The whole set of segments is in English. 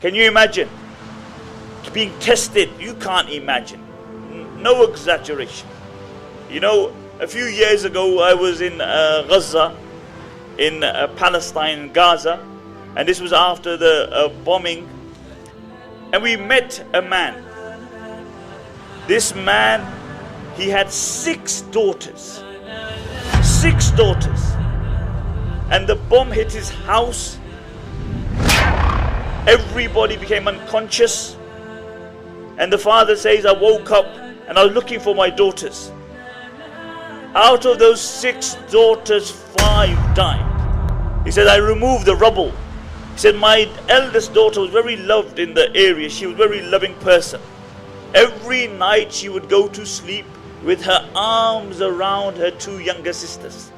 Can you imagine? Being tested, you can't imagine. No exaggeration. You know, a few years ago I was in Gaza, in Palestine, Gaza, and this was after the bombing, and we met a man. This man, he had 6 daughters. 6 daughters. And the bomb hit his house. Everybody became unconscious. And the father says, I woke up and I was looking for my daughters. Out of those 6 daughters, 5 died. He said, I removed the rubble. He said, my eldest daughter was very loved in the area. She was a very loving person. Every night she would go to sleep with her arms around her 2 younger sisters.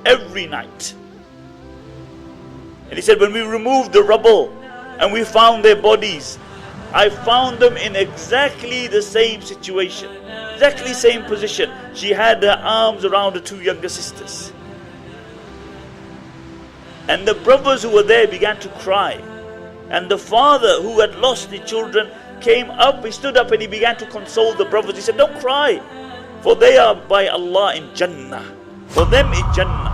Every night. And he said, when we removed the rubble and we found their bodies, I found them in exactly the same situation, exactly same position. She had her arms around her 2 younger sisters. And the brothers who were there began to cry. And the father who had lost the children came up, he stood up and he began to console the brothers. He said, don't cry, for they are by Allah in Jannah. For them in Jannah.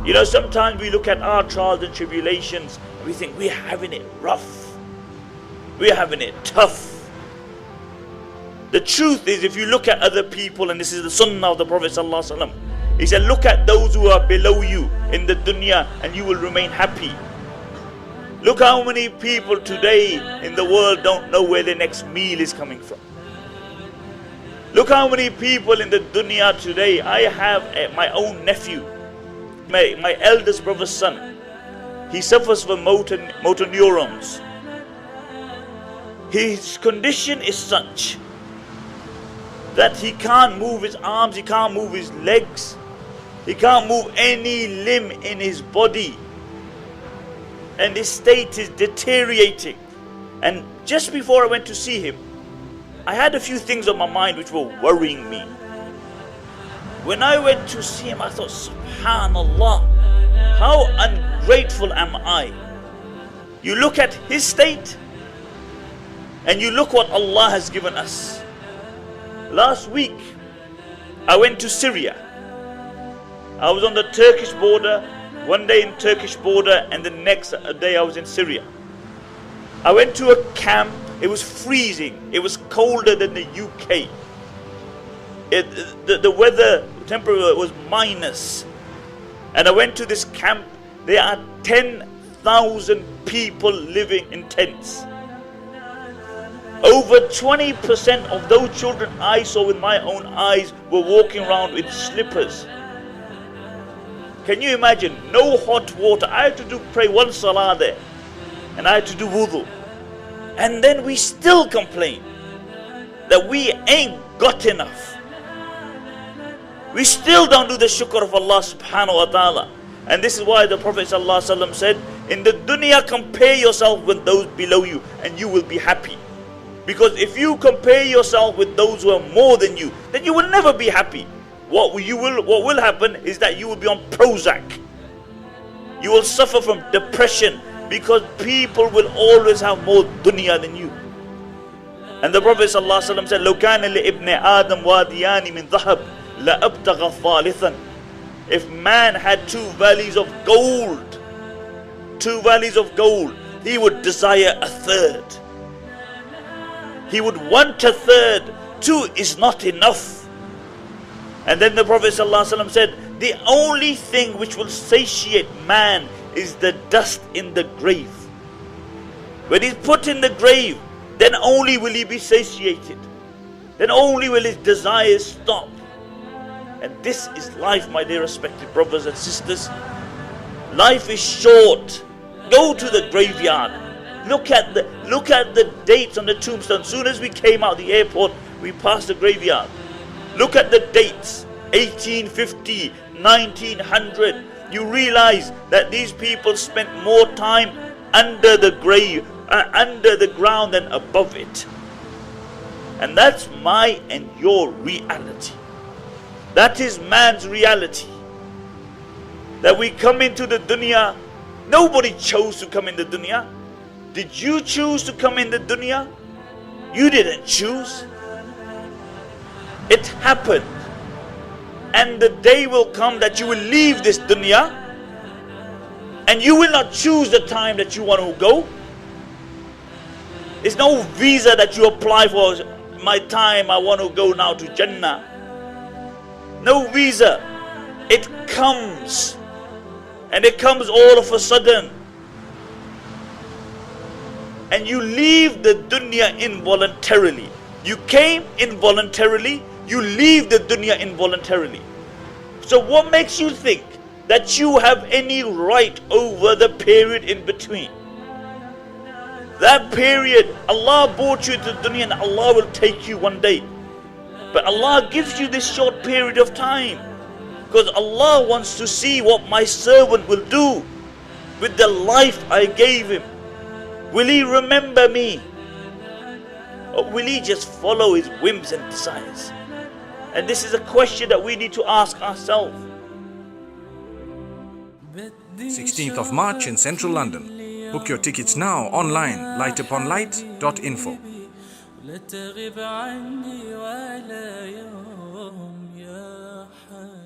You know, sometimes we look at our trials and tribulations and we think we're having it rough. We're having it tough. The truth is, if you look at other people, and this is the sunnah of the Prophet ﷺ, he said, look at those who are below you in the dunya and you will remain happy. Look how many people today in the world don't know where their next meal is coming from. Look how many people in the dunya today. I have my own nephew, my eldest brother's son. He suffers from motor neurons. His condition is such that he can't move his arms, he can't move his legs, he can't move any limb in his body. And his state is deteriorating. And just before I went to see him, I had a few things on my mind which were worrying me. When I went to see him, I thought, Subhanallah, how ungrateful am I? You look at his state and you look what Allah has given us. Last week, I went to Syria. I was on the Turkish border, one day in Turkish border, and the next day I was in Syria. I went to a camp. It was freezing. It was colder than the UK. The weather temperature was minus. And I went to this camp. There are 10,000 people living in tents. Over 20% of those children I saw with my own eyes were walking around with slippers. Can you imagine? No hot water. I had to pray 1 salah there. And I had to do wudu. And then we still complain that we ain't got enough. We still don't do the shukr of Allah subhanahu wa ta'ala. And this is why the Prophet ﷺ said, in the dunya, compare yourself with those below you and you will be happy. Because if you compare yourself with those who are more than you, then you will never be happy. What will happen is that you will be on Prozac. You will suffer from depression because people will always have more dunya than you. And the Prophet ﷺ said, لو كان لابن آدم واديان من ذهب لأبتغى ثالثا. If man had 2 valleys of gold, he would desire a third. He would want a third. 2 is not enough. And then the Prophet ﷺ said, the only thing which will satiate man is the dust in the grave. When he's put in the grave, then only will he be satiated. Then only will his desires stop. And this is life, my dear respected brothers and sisters. Life is short. Go to the graveyard. Look at the dates on the tombstone. As soon as we came out of the airport, we passed the graveyard. Look at the dates, 1850, 1900. You realize that these people spent more time under the grave, under the ground than above it. And that's my and your reality. That is man's reality. That we come into the dunya Nobody chose to come in the dunya. Did you choose to come in the dunya? You didn't choose. It happened. And the day will come that you will leave this dunya, and you will not choose the time that you want to go. It's no visa that you apply for. My time, I want to go now to Jannah. No visa. It comes. And it comes all of a sudden. And you leave the dunya involuntarily. You came involuntarily. You leave the dunya involuntarily. So what makes you think that you have any right over the period in between? That period, Allah brought you to dunya and Allah will take you one day. But Allah gives you this short period of time because Allah wants to see what my servant will do with the life I gave him. Will he remember me? Or will he just follow his whims and desires? And this is a question that we need to ask ourselves. 16th of March in central London. Book your tickets now online, lightuponlight.info. لا تغب عني ولا يوم يا حبيبي.